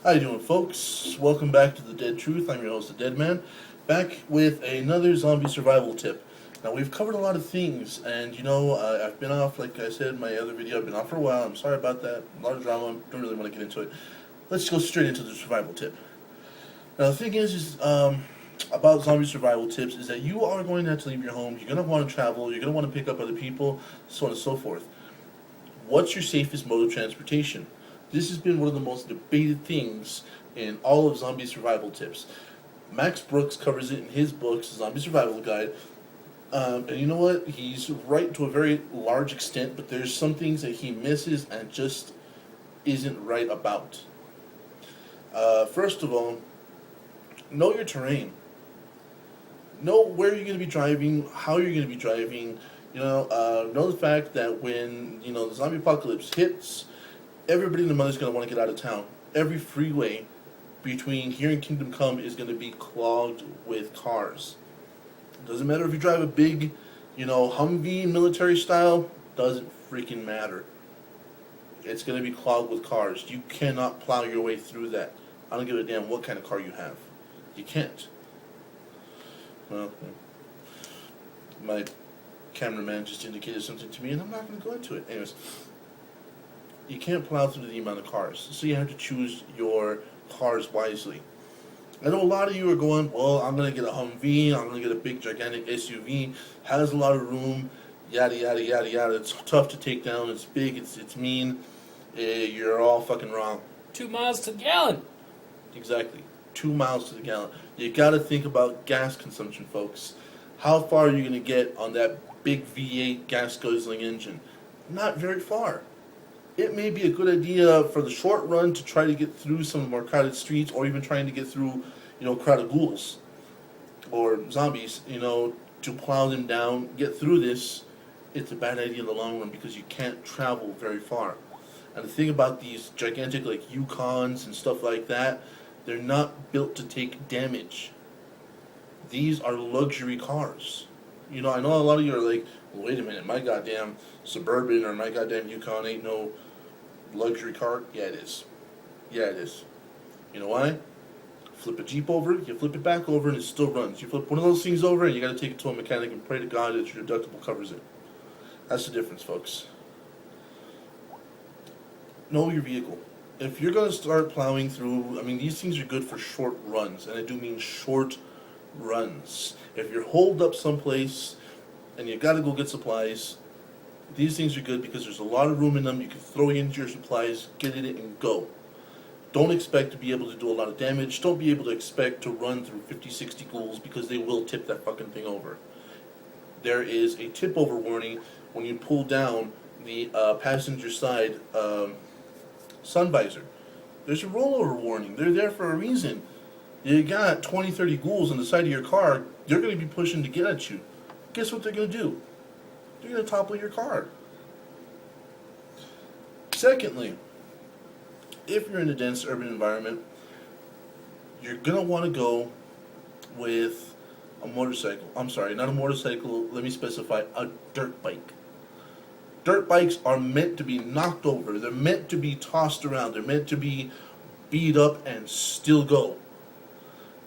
How you doing, folks? Welcome back to The Dead Truth. I'm your host, The Deadman, back with another zombie survival tip. Now, we've covered a lot of things, and I've been off, like I said in my other video, I've been off for a while. I'm sorry about that. A lot of drama. Don't really want to get into it. Let's go straight into the survival tip. Now, the thing is about zombie survival tips is that you are going to have to leave your home. You're going to want to travel. You're going to want to pick up other people, so on and so forth. What's your safest mode of transportation? This has been one of the most debated things in all of zombie survival tips. Max Brooks covers it in his books, Zombie Survival Guide. And you know what? He's right to a very large extent, but there's some things that he misses and just isn't right about. First of all, know your terrain. Know where you're going to be driving, how you're going to be driving. Know the fact that when, the zombie apocalypse hits, everybody in the mother's going to want to get out of town. Every freeway between here and Kingdom Come is going to be clogged with cars. Doesn't matter if you drive a big, Humvee military style, doesn't freaking matter. It's going to be clogged with cars. You cannot plow your way through that. I don't give a damn what kind of car you have. You can't. Well, my cameraman just indicated something to me, and I'm not going to go into it. Anyways, you can't plow through the amount of cars, so you have to choose your cars wisely. I know a lot of you are going, well, I'm going to get a Humvee, I'm going to get a big gigantic SUV, has a lot of room, yada yada yada yada. It's tough to take down, it's big, it's mean. You're all fucking wrong. 2 miles to the gallon. Exactly. 2 miles to the gallon. You got to think about gas consumption, folks. How far are you going to get on that big V8 gas guzzling engine? Not very far. It may be a good idea for the short run to try to get through some of the more crowded streets, or even trying to get through, crowded ghouls or zombies, to plow them down, get through this. It's a bad idea in the long run because you can't travel very far. And the thing about these gigantic, like, Yukons and stuff like that, they're not built to take damage. These are luxury cars. I know a lot of you are like, well, wait a minute, my goddamn Suburban or my goddamn Yukon ain't no luxury car. Yeah, it is. Yeah, it is. You know why? Flip a Jeep over, you flip it back over, and it still runs. You flip one of those things over, and you got to take it to a mechanic and pray to God that your deductible covers it. That's the difference, folks. Know your vehicle. If you're going to start plowing through, these things are good for short runs, and I do mean short runs. If you're holed up someplace and you got to go get supplies, these things are good because there's a lot of room in them. You can throw into your supplies, get in it, and go. Don't expect to be able to do a lot of damage. Don't be able to expect to run through 50, 60 ghouls because they will tip that fucking thing over. There is a tip over warning when you pull down the passenger side sun visor. There's a rollover warning. They're there for a reason. You got 20, 30 ghouls on the side of your car. They're going to be pushing to get at you. Guess what they're going to do? They're going to topple your car. Secondly, if you're in a dense urban environment, you're going to want to go with a motorcycle. I'm sorry, not a motorcycle. Let me specify, a dirt bike. Dirt bikes are meant to be knocked over. They're meant to be tossed around. They're meant to be beat up and still go.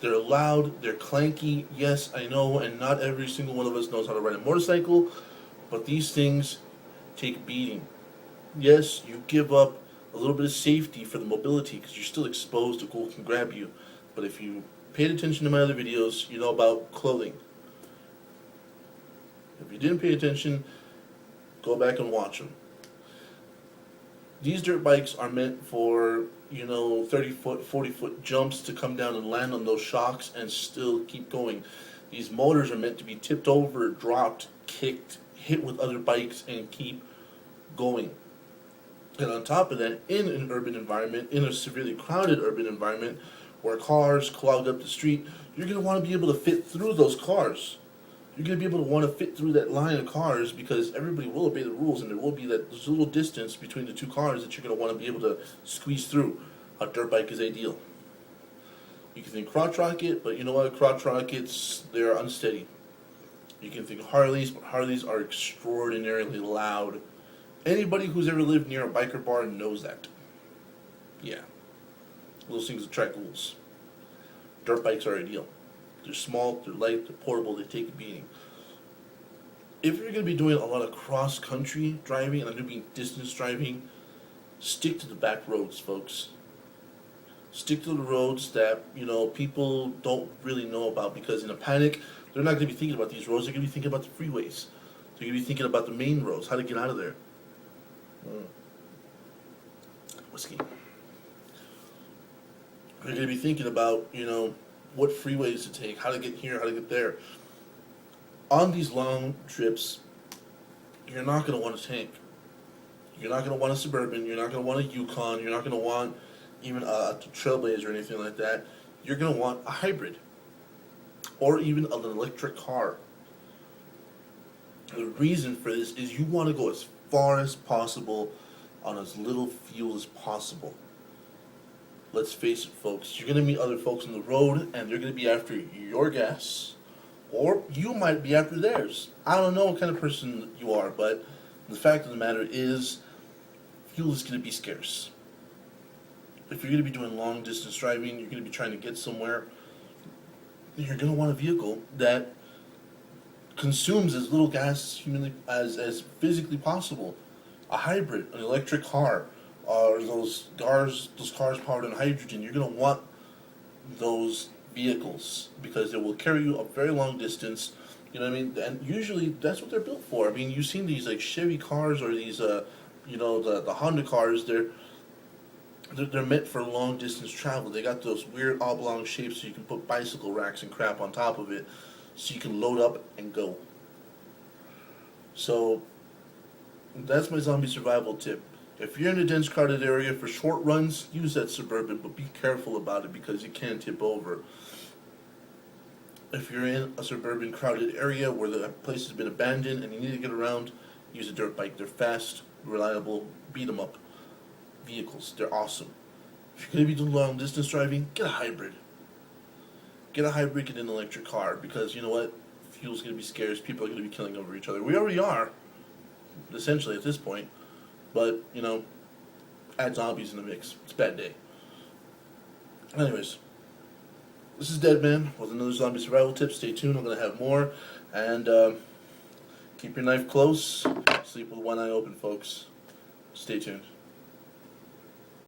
They're loud, they're clanky, yes, I know, and not every single one of us knows how to ride a motorcycle, but these things take beating. Yes, you give up a little bit of safety for the mobility because you're still exposed, a ghoul can grab you. But if you paid attention to my other videos, you know about clothing. If you didn't pay attention, go back and watch them. These dirt bikes are meant for, 30-foot, 40-foot jumps to come down and land on those shocks and still keep going. These motors are meant to be tipped over, dropped, kicked, hit with other bikes, and keep going. And on top of that, in an urban environment, in a severely crowded urban environment, where cars clog up the street, you're going to want to be able to fit through those cars. You're going to be able to want to fit through that line of cars because everybody will obey the rules, and there will be that little distance between the two cars that you're going to want to be able to squeeze through. A dirt bike is ideal. You can think crotch rocket, but you know what? Crotch rockets, they're unsteady. You can think Harleys, but Harleys are extraordinarily loud. Anybody who's ever lived near a biker bar knows that. Yeah. Those things attract ghouls. Dirt bikes are ideal. They're small, they're light, they're portable, they take a beating. If you're going to be doing a lot of cross-country driving and doing distance driving, stick to the back roads, folks. Stick to the roads that, people don't really know about, because in a panic, they're not going to be thinking about these roads, they're going to be thinking about the freeways. They're going to be thinking about the main roads, how to get out of there. Whiskey. They're going to be thinking about, what freeways to take, how to get here, how to get there. On these long trips, you're not going to want a tank. You're not going to want a Suburban, you're not going to want a Yukon, you're not going to want even a Trailblazer or anything like that. You're going to want a hybrid. Or even an electric car. The reason for this is you want to go as far as possible on as little fuel as possible. Let's face it, folks, you're going to meet other folks on the road, and they're going to be after your gas, or you might be after theirs. I don't know what kind of person you are, but the fact of the matter is, fuel is going to be scarce. If you're going to be doing long distance driving, you're going to be trying to get somewhere, you're going to want a vehicle that consumes as little gas humanly as physically possible. A hybrid, an electric car, or those cars powered on hydrogen. You're going to want those vehicles because they will carry you a very long distance. You know what I mean? And usually that's what they're built for. I mean, you've seen these like Chevy cars or these, the Honda cars. They're meant for long distance travel. They got those weird oblong shapes so you can put bicycle racks and crap on top of it, so you can load up and go. So that's my zombie survival tip. If you're in a dense crowded area for short runs, use that Suburban, but be careful about it because it can tip over. If you're in a suburban crowded area where the place has been abandoned and you need to get around, use a dirt bike. They're fast, reliable, beat 'em up vehicles. They're awesome. If you're going to be doing long distance driving, get a hybrid. Get a hybrid, get an electric car, because you know what? Fuel's going to be scarce. People are going to be killing over each other. We already are, essentially, at this point. But, add zombies in the mix. It's a bad day. Anyways, this is Deadman with another zombie survival tip. Stay tuned, I'm going to have more. And keep your knife close. Sleep with one eye open, folks. Stay tuned.